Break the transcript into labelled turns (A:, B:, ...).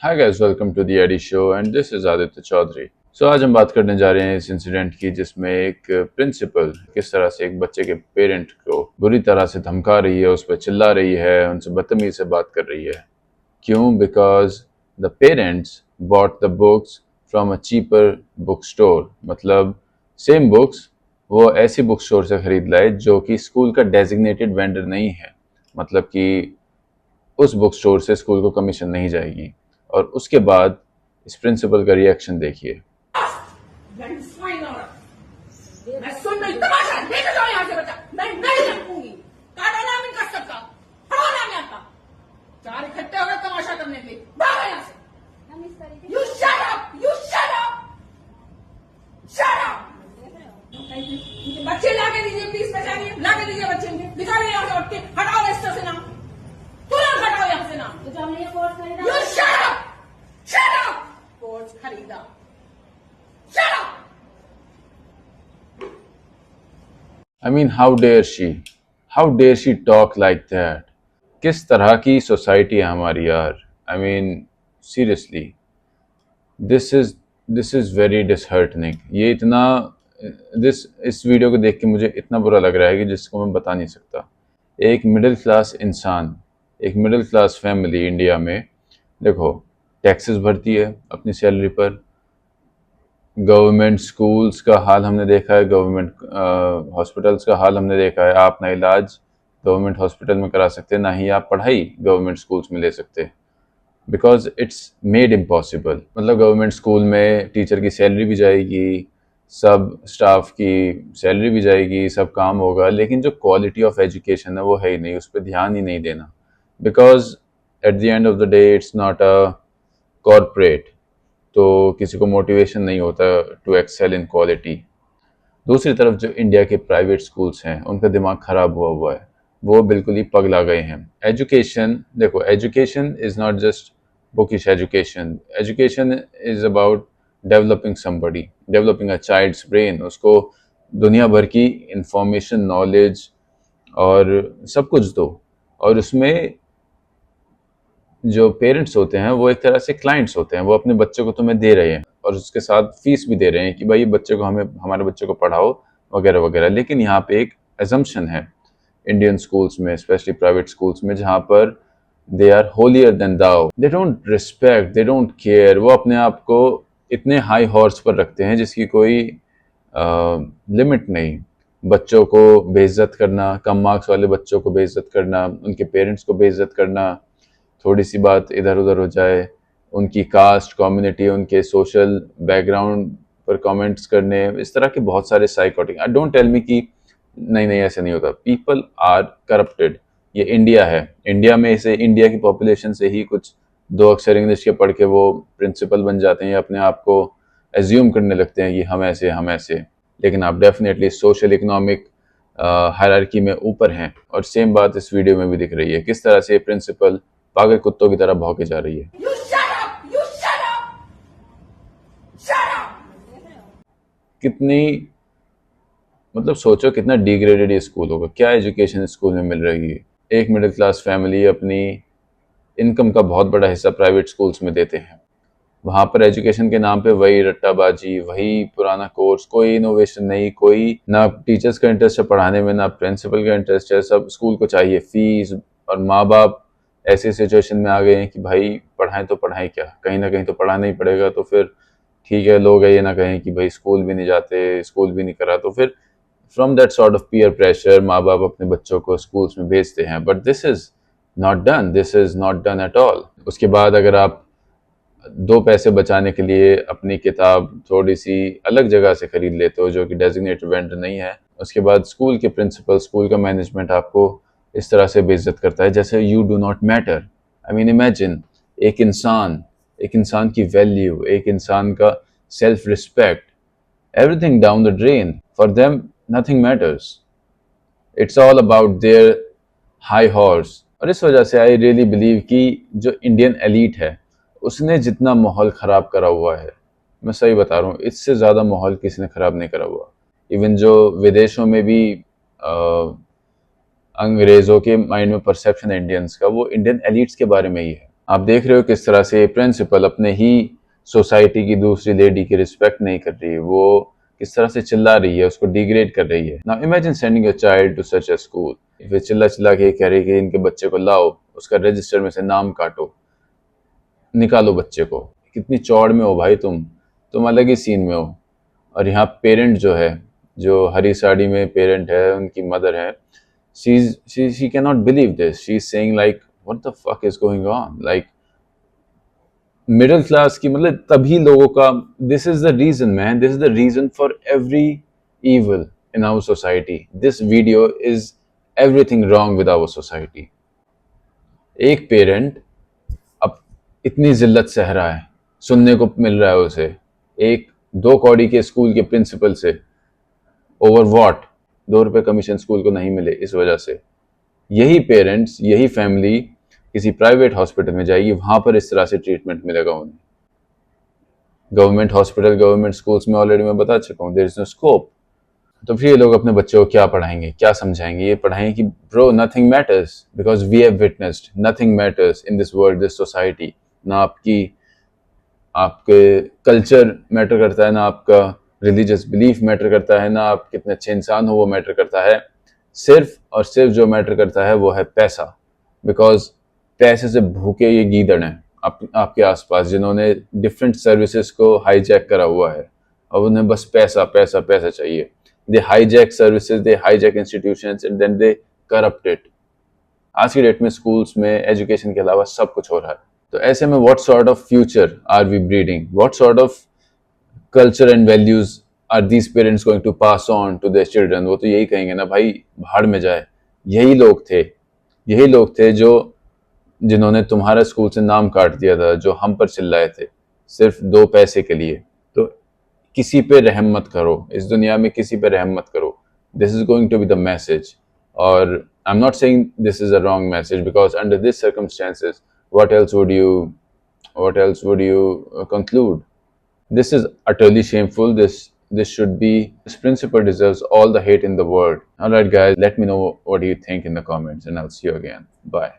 A: Hi guys, welcome to the AD show and this is Aditya Chaudhary. आज हम बात करने जा रहे हैं इस इंसिडेंट की जिसमें एक प्रिंसिपल किस तरह से एक बच्चे के पेरेंट को बुरी तरह से धमका रही है, उस पर चिल्ला रही है, उनसे बदतमीजी से बात कर रही है। क्यों? Because the parents bought the books from a cheaper book store. मतलब सेम बुक्स वो ऐसी बुक स्टोर से खरीद लाए जो कि स्कूल का डेजिग्नेटेड वेंडर नहीं है। मतलब कि उस बुक स्टोर से स्कूल को कमीशन नहीं जाएगी। और उसके बाद इस प्रिंसिपल का रिएक्शन देखिए।
B: मैं सुन रही तमाशा लेके जाओ यहाँ से बच्चा। मैं नहीं रखूंगी। काटो नाम इनका सबका, पढ़ो नाम यहाँ का। चार इकट्ठे हो गए तमाशा करने के लिए। भागो यहाँ से। You shut up! You shut up! Shut up! बच्चे लाके दीजिए प्लीज, पहचानिए। लाके दीजिए बच्चे इनके। निकालो यहाँ से उठ के। हटाओ रजिस्टर से नाम। तुरंत हटाओ यहाँ से नाम।
C: तो हमने ये कोर्स खरीदा।
B: You shut up! Shut up! Course खरीदा। Shut up!
A: I mean, how dare she? How dare she talk like that? किस तरह की सोसाइटी है हमारी यार। I mean, seriously, this is very disheartening. ये इतना इस वीडियो को देख के मुझे इतना बुरा लग रहा है कि जिसको मैं बता नहीं सकता। एक मिडिल क्लास इंसान, एक मिडिल क्लास फैमिली इंडिया में, देखो, टैक्सेस भरती है अपनी सैलरी पर, गवर्नमेंट स्कूल्स का हाल हमने देखा है, गवर्नमेंट हॉस्पिटल्स का हाल हमने देखा है। आप ना इलाज गवर्नमेंट हॉस्पिटल में करा सकते, ना ही आप पढ़ाई गवर्नमेंट स्कूल्स में ले सकते, बिकॉज इट्स मेड इम्पॉसिबल। मतलब गवर्नमेंट स्कूल में टीचर की सैलरी भी जाएगी, सब स्टाफ की सैलरी भी जाएगी, सब काम होगा, लेकिन जो क्वालिटी ऑफ एजुकेशन है वो है ही नहीं, उस पर ध्यान ही नहीं देना। Because at the end of the day it's not a corporate, तो किसी को मोटिवेशन नहीं होता टू एक्सेल इन क्वालिटी। दूसरी तरफ जो इंडिया के प्राइवेट स्कूल्स हैं उनका दिमाग खराब हुआ हुआ है, वो बिल्कुल ही पगला गए हैं। एजुकेशन, देखो, education is not just bookish education. Education is about developing somebody, developing a child's brain, उसको दुनिया भर की इंफॉर्मेशन, नॉलेज और सब कुछ दो। और उसमें जो पेरेंट्स होते हैं वो एक तरह से क्लाइंट्स होते हैं, वो अपने बच्चे को तुम्हें दे रहे हैं और उसके साथ फीस भी दे रहे हैं कि भाई बच्चे को हमारे बच्चे को पढ़ाओ वगैरह वगैरह। लेकिन यहाँ पे एक एजम्पशन है इंडियन स्कूल्स में, स्पेशली प्राइवेट स्कूल्स में, जहाँ पर दे आर होलियर देन दाओ। They don't respect, they don't care. वो अपने आप को इतने हाई हॉर्स पर रखते हैं जिसकी कोई लिमिट नहीं। बच्चों को बेइज्जत करना, कम मार्क्स वाले बच्चों को बेइज्जत करना, उनके पेरेंट्स को बेइज्जत करना, थोड़ी सी बात इधर उधर हो जाए, उनकी कास्ट, कम्युनिटी, उनके सोशल बैकग्राउंड पर कमेंट्स करने, इस तरह के बहुत सारे साइकोटिक। डोंट टेल मी कि नहीं नहीं ऐसे नहीं होता। People are corrupted. ये इंडिया है, इंडिया में इसे, इंडिया की पॉपुलेशन से ही कुछ दो अक्षर इंग्लिश के पढ़ के वो प्रिंसिपल बन जाते हैं, अपने आप को एज्यूम करने लगते हैं कि हम ऐसे हम ऐसे। लेकिन आप डेफिनेटली सोशल इकोनॉमिक हायरार्की में ऊपर हैं। और सेम बात इस वीडियो में भी दिख रही है, किस तरह से प्रिंसिपल पागल कुत्तों की तरह भौंके जा रही है।
B: You shut up! You shut up! Shut up!
A: कितनी, मतलब सोचो कितना डिग्रेडेड ये स्कूल होगा, क्या एजुकेशन स्कूल में मिल रही है। एक मिडिल क्लास फैमिली अपनी इनकम का बहुत बड़ा हिस्सा प्राइवेट स्कूल्स में देते हैं, वहाँ पर एजुकेशन के नाम पे वही रट्टाबाजी, वही पुराना कोर्स, कोई इनोवेशन नहीं, कोई ना टीचर्स का इंटरेस्ट है पढ़ाने में, ना प्रिंसिपल का इंटरेस्ट है। सब स्कूल को चाहिए फीस, और माँ बाप ऐसे सिचुएशन में आ गए हैं कि भाई पढ़ाएं तो पढ़ाएं क्या, कहीं ना कहीं तो पढ़ाना ही पड़ेगा। तो फिर ठीक है, लोग ये ना कहें कि भाई स्कूल भी नहीं जाते, स्कूल भी नहीं करा, तो फिर from that sort of peer pressure माँ बाप अपने बच्चों को स्कूल्स में भेजते हैं। But this is not done, this is not done at all. उसके बाद अगर आप दो पैसे बचाने के लिए अपनी किताब थोड़ी सी अलग जगह से खरीद लेते हो जो कि डेजिग्नेटेड वेंडर नहीं है, उसके बाद स्कूल के प्रिंसिपल, स्कूल का मैनेजमेंट आपको इस तरह से बेइज्जत करता है जैसे you do not matter. I mean imagine, एक इंसान की वैल्यू, एक इंसान का self respect, everything down the drain. For them nothing matters, it's all about their high horse. और इस वजह से आई रियली बिलीव कि जो इंडियन एलीट है उसने जितना माहौल ख़राब करा हुआ है, मैं सही बता रहा हूँ, इससे ज़्यादा माहौल किसी ने ख़राब नहीं करा हुआ। इवन जो विदेशों में भी अंग्रेज़ों के माइंड में परसेप्शन है इंडियंस का, वो इंडियन एलीट्स के बारे में ही है। आप देख रहे हो किस तरह से प्रिंसिपल अपने ही सोसाइटी की दूसरी लेडी की रिस्पेक्ट नहीं कर रही है, वो किस तरह से चिल्ला रही है, उसको डिग्रेड कर रही है। Now imagine sending a child to such a school, फिर चिल्ला चिल्ला के कह रही है कि इनके बच्चे को लाओ, उसका रजिस्टर में से नाम काटो, निकालो बच्चे को। कितनी चौड़ में हो भाई तुम अलग ही सीन में हो। और यहाँ पेरेंट जो है, जो हरी साड़ी में पेरेंट है, उनकी मदर है, she cannot believe this. She's saying like what the fuck is going on, like middle class की मतलब तभी लोगों का, this is the reason man, this is the reason for every evil in our society. This video is everything wrong with our society. एक parent अब इतनी जिल्लत सह रहा है, सुनने को मिल रहा है उसे एक 2 कौड़ी के स्कूल के प्रिंसिपल से, ओवर वॉट, 2 रुपए कमीशन स्कूल को नहीं मिले इस वजह से। यही पेरेंट्स, यही फैमिली किसी प्राइवेट हॉस्पिटल में जाएगी, वहां पर इस तरह से ट्रीटमेंट मिलेगा उन्हें। गवर्नमेंट हॉस्पिटल, गवर्नमेंट स्कूल्स में ऑलरेडी मैं बता चुका हूँ, देयर इज नो स्कोप। तो फिर ये लोग अपने बच्चों को क्या पढ़ाएंगे, क्या समझाएंगे? ये पढ़ाएंगे कि bro nothing matters because we have witnessed, nothing matters in this world, this society. ना आपके कल्चर मैटर करता है, ना आपका रिलीजियस बिलीफ मैटर करता है, ना आप कितने अच्छे इंसान हो वो मैटर करता है। सिर्फ और सिर्फ जो मैटर करता है वो है पैसा। बिकॉज पैसे से भूखे ये गीदड़ हैं आपके आसपास, जिन्होंने डिफरेंट सर्विसेज को हाईजैक करा हुआ है और उन्हें बस पैसा पैसा पैसा चाहिए। They hijack services, they hijack institutions and then they corrupt it. आज की डेट में स्कूल्स में एजुकेशन के अलावा सब कुछ हो रहा है। तो ऐसे में what sort of future are we breeding, what sort of culture and values are these parents going to pass on to their children? वो तो यही कहेंगे ना भाई भाड़ में जाए। यही लोग थे जो जिन्होंने तुम्हारे स्कूल से नाम काट दिया था, जो हम पर चिल्लाए थे सिर्फ 2 पैसे के लिए। तो किसी पे रहम मत करो, इस दुनिया में किसी पे रहम मत करो। This is going to be the message. और I am not saying this is a wrong message, because under this circumstances what else would you conclude? This is utterly shameful. This should be, this principle deserves all the hate in the world. All right guys, let me know what you think in the comments and I'll see you again. Bye.